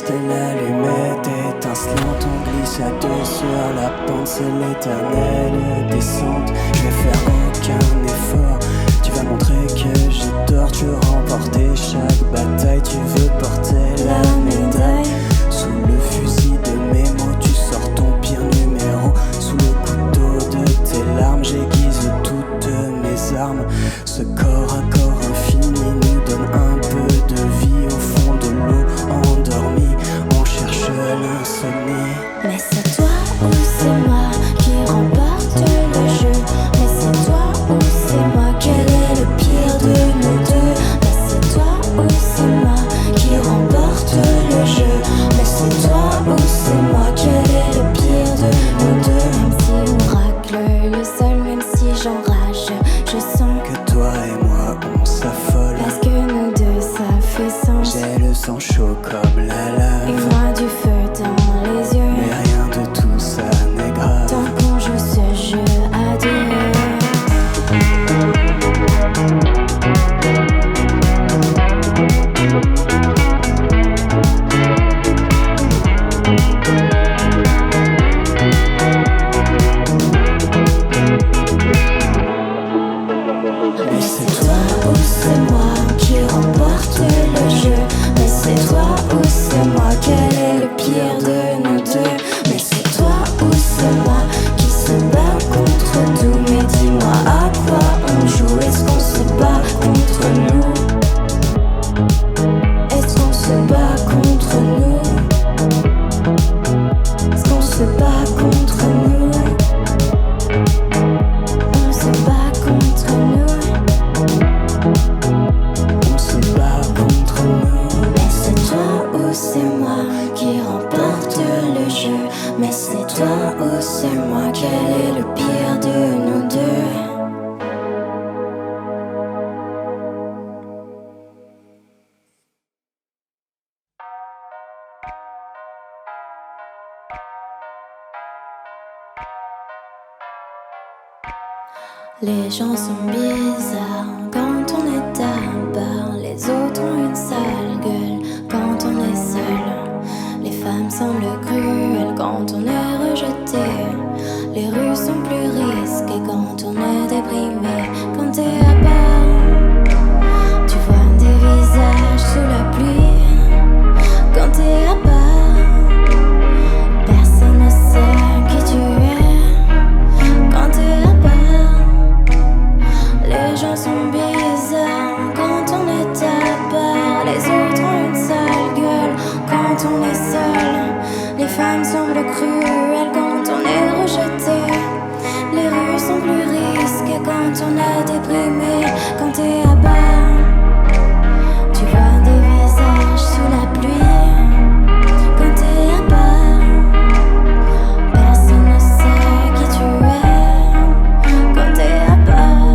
reste l'allumette étincelante. On glisse à deux sur la pente, c'est l'éternelle descente. Je vais faire aucun effort, tu vas montrer que j'ai tort. Tu veux remporter chaque bataille, tu veux porter la médaille. Sous le fusil de mes mots, tu sors ton pire numéro. Sous le couteau de tes larmes, j'aiguise toutes mes armes. Ce corps à corps infini nous donne un peu de vie au fond de l'eau endormie. On cherche l'insomnie. Mais c'est toi ou c'est moi qui remporte le jeu. Mais c'est toi ou c'est moi, quel est le pire de nous deux. Mais c'est toi ou c'est moi qui remporte le jeu. Mais c'est toi ou c'est moi, quel est le pire de nous deux. Même si on racle le sol, même si j'enrage, je sens que toi et moi on s'affole. Parce que nous deux ça fait sens. J'ai le sang chaud comme la lave. Et moi du feu dans les yeux. Mais rien de tout ça n'est grave. Tant qu'on joue ce jeu à deux. Mais c'est toi ou c'est moi qui remporte le jeu. Mais c'est toi ou c'est moi, quel est le pire de nous deux. Mais c'est toi ou c'est moi qui se bat contre tout. Mais dis-moi à quoi on joue. Est-ce qu'on se bat contre nous? Est-ce qu'on se bat contre nous? Est-ce qu'on se bat contre nous? On se bat contre nous. On se bat contre nous. Mais c'est toi ou c'est moi qui remporte le jeu. Mais c'est toi ou c'est moi, quel est le pire de nous deux. Les gens sont bizarres quand on est à part. Les autres ont une sale gueule quand on est seul. Les femmes semblent cruelles quand on est rejeté. Les rues sont plus risquées quand on est déprimé. Quand t'es à part, tu vois des visages sous la pluie. Quand t'es à part, personne ne sait qui tu es. Quand t'es à part, les gens sont bizarres quand on est à part. Les autres ont une sale gueule quand on est seul. Les femmes semblent cruelles quand on est rejeté. Les rues sont plus risquées quand on est déprimé. Quand t'es à part, tu vois des visages sous la pluie. Quand t'es à part, personne ne sait qui tu es. Quand t'es à part.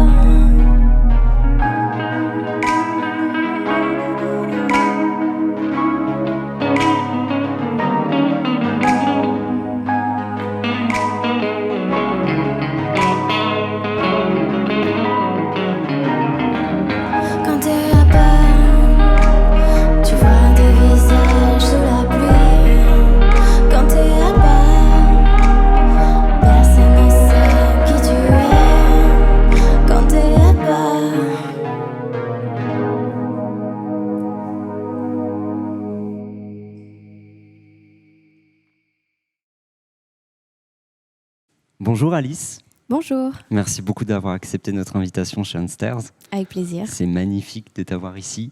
Quand t'es à part, tu vois des visages sous la pluie. Quand t'es à part, personne ne sait qui tu es. Quand t'es à part. Bonjour Alice, Bonjour, merci beaucoup d'avoir accepté notre invitation chez Unstairs. avec plaisir. C'est magnifique de t'avoir ici.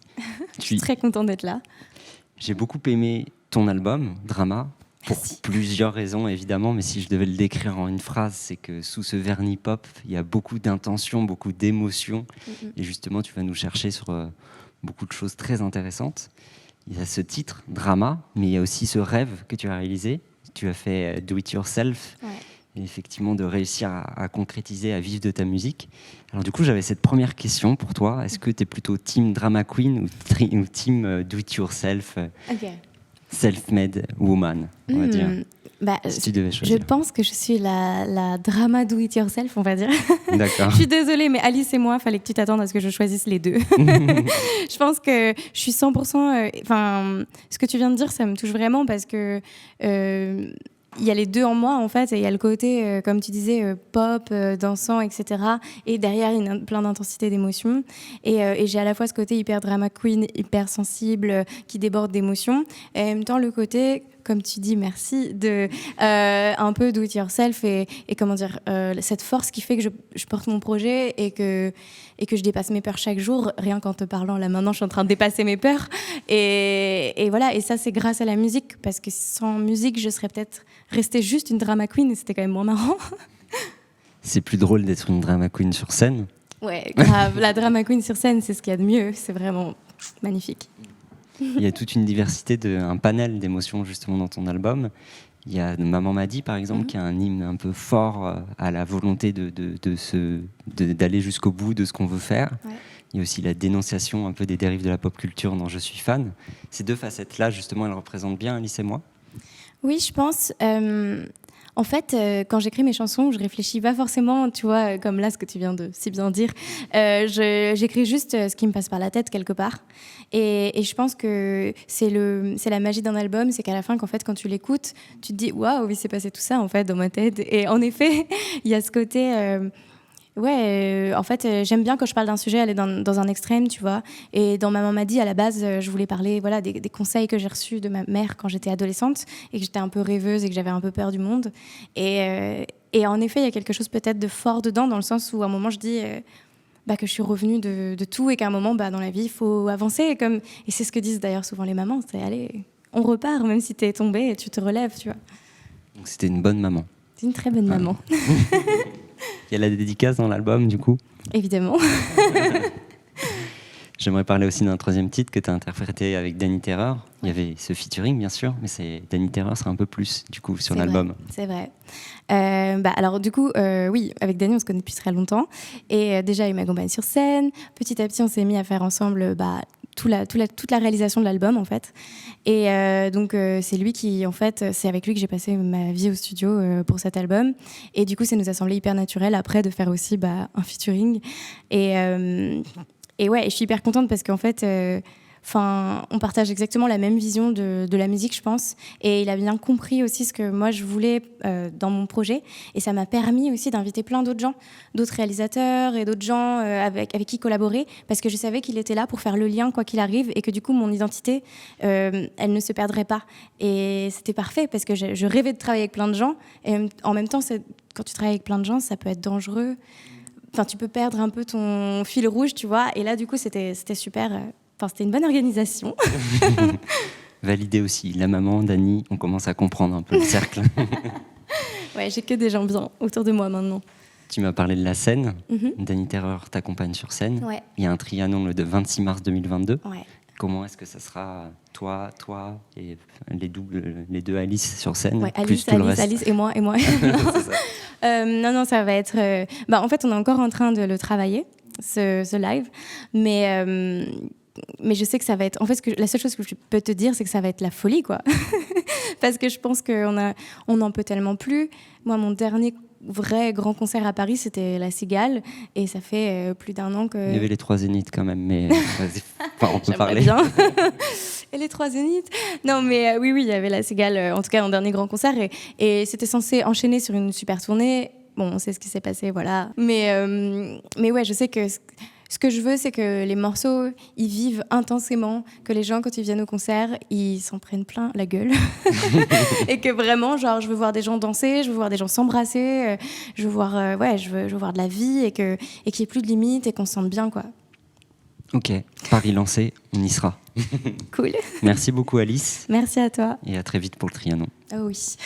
Je suis très contente d'être là. J'ai beaucoup aimé ton album, Drama, pour Merci. plusieurs raisons évidemment, mais si je devais le décrire en une phrase, c'est que sous ce vernis pop, il y a beaucoup d'intention, beaucoup d'émotions, et justement tu vas nous chercher sur beaucoup de choses très intéressantes. Il y a ce titre, Drama, mais il y a aussi ce rêve que tu as réalisé. Tu as fait Do It Yourself. Ouais. Et effectivement de réussir à concrétiser, à vivre de ta musique. Alors du coup, j'avais cette première question pour toi. Est-ce que tu es plutôt team drama queen ou team do it yourself, Ok. self-made woman, on va dire? Si tu devais choisir. Je pense que je suis la drama do it yourself, on va dire. D'accord. Je suis désolée, mais Alice et moi, il fallait que tu t'attendes à ce que je choisisse les deux. Je pense que je suis 100%... ce que tu viens de dire, ça me touche vraiment parce que... il y a les deux en moi, en fait, et il y a le côté, comme tu disais, pop, dansant, etc. Et derrière, il y a plein d'intensité d'émotions. Et j'ai à la fois ce côté hyper drama queen, hyper sensible, qui déborde d'émotions. Et en même temps, le côté, comme tu dis, merci, de un peu do it yourself et comment dire, cette force qui fait que je porte mon projet et que je dépasse mes peurs chaque jour. Rien qu'en te parlant, là, maintenant, je suis en train de dépasser mes peurs. Et voilà, et ça, c'est grâce à la musique, parce que sans musique, je serais peut-être restée juste une drama queen et c'était quand même moins marrant. C'est plus drôle d'être une drama queen sur scène. Ouais, grave. La drama queen sur scène, c'est ce qu'il y a de mieux. C'est vraiment magnifique. Il y a toute une diversité, un panel d'émotions justement dans ton album. Il y a Maman m'a dit, par exemple, qui a un hymne un peu fort à la volonté d'aller jusqu'au bout de ce qu'on veut faire. Ouais. Il y a aussi la dénonciation un peu des dérives de la pop culture dont je suis fan. Ces deux facettes-là, justement, elles représentent bien Alice et moi. Oui, je pense. En fait, quand j'écris mes chansons, je réfléchis pas forcément, tu vois, comme là, ce que tu viens de si bien dire. J'écris juste ce qui me passe par la tête quelque part. Et je pense que c'est la magie d'un album, c'est qu'à la fin, qu'en fait, quand tu l'écoutes, tu te dis « Waouh, il s'est passé tout ça, en fait, dans ma tête ». Et en effet, il y a ce côté... en fait, j'aime bien quand je parle d'un sujet aller dans un extrême, tu vois. Et dans Maman m'a dit, à la base, je voulais parler des conseils que j'ai reçus de ma mère quand j'étais adolescente et que j'étais un peu rêveuse et que j'avais un peu peur du monde. Et en effet, il y a quelque chose peut-être de fort dedans, dans le sens où à un moment, je dis que je suis revenue de tout et qu'à un moment, dans la vie, il faut avancer. Et c'est ce que disent d'ailleurs souvent les mamans, c'est allez, on repart, même si t'es tombée, tu te relèves, tu vois. Donc c'était une bonne maman. C'est une très bonne maman. Il y a la dédicace dans l'album, du coup. Évidemment. J'aimerais parler aussi d'un troisième titre que tu as interprété avec Danny Terreur. Il y avait ce featuring, bien sûr, mais Danny Terreur sera un peu plus, du coup, sur l'album. C'est vrai. Alors, du coup, oui, avec Danny, on se connaît depuis très longtemps. Et déjà, il m'accompagne sur scène. Petit à petit, on s'est mis à faire ensemble toute la réalisation de l'album, en fait. Et donc, c'est lui qui, en fait, c'est avec lui que j'ai passé ma vie au studio pour cet album. Et du coup, ça nous a semblé hyper naturel, après, de faire aussi un featuring. Et ouais, je suis hyper contente parce qu'en fait, on partage exactement la même vision de la musique, je pense. Et il a bien compris aussi ce que moi, je voulais dans mon projet. Et ça m'a permis aussi d'inviter plein d'autres gens, d'autres réalisateurs et d'autres gens avec qui collaborer, parce que je savais qu'il était là pour faire le lien, quoi qu'il arrive, et que du coup, mon identité, elle ne se perdrait pas. Et c'était parfait, parce que je rêvais de travailler avec plein de gens. Et en même temps, quand tu travailles avec plein de gens, ça peut être dangereux. Enfin, tu peux perdre un peu ton fil rouge, tu vois. Et là, du coup, c'était super. C'était une bonne organisation. Validé aussi. La maman, Dani, on commence à comprendre un peu le cercle. Ouais, j'ai que des gens bien autour de moi maintenant. Tu m'as parlé de la scène. Danny Terreur t'accompagne sur scène. Ouais. Il y a un Trianon le 26 mars 2022. Ouais. Comment est-ce que ça sera, toi et les deux Alice sur scène, ouais, plus tout le reste. Alice et moi. Non, ça va être... en fait, on est encore en train de le travailler, ce live, mais je sais que ça va être... En fait, la seule chose que je peux te dire, c'est que ça va être la folie, quoi. Parce que je pense qu'on n'en peut tellement plus. Moi, mon dernier vrai grand concert à Paris, c'était La Cigale, et ça fait plus d'1 an que... Il y avait les 3 Zéniths quand même, mais on peut parler. Bien. Et les 3 Zéniths. Non, mais oui, il y avait La Cigale, en tout cas, en dernier grand concert, et c'était censé enchaîner sur une super tournée. Bon, on sait ce qui s'est passé, voilà. Mais ouais, je sais que... Ce que je veux, c'est que les morceaux, ils vivent intensément, que les gens, quand ils viennent au concert, ils s'en prennent plein la gueule. Et que vraiment, genre, je veux voir des gens danser, je veux voir des gens s'embrasser, je veux voir de la vie et qu'il n'y ait plus de limites et qu'on se sente bien, quoi. Ok, Paris lancé, on y sera. Cool. Merci beaucoup, Alice. Merci à toi. Et à très vite pour le Trianon. Oh oui.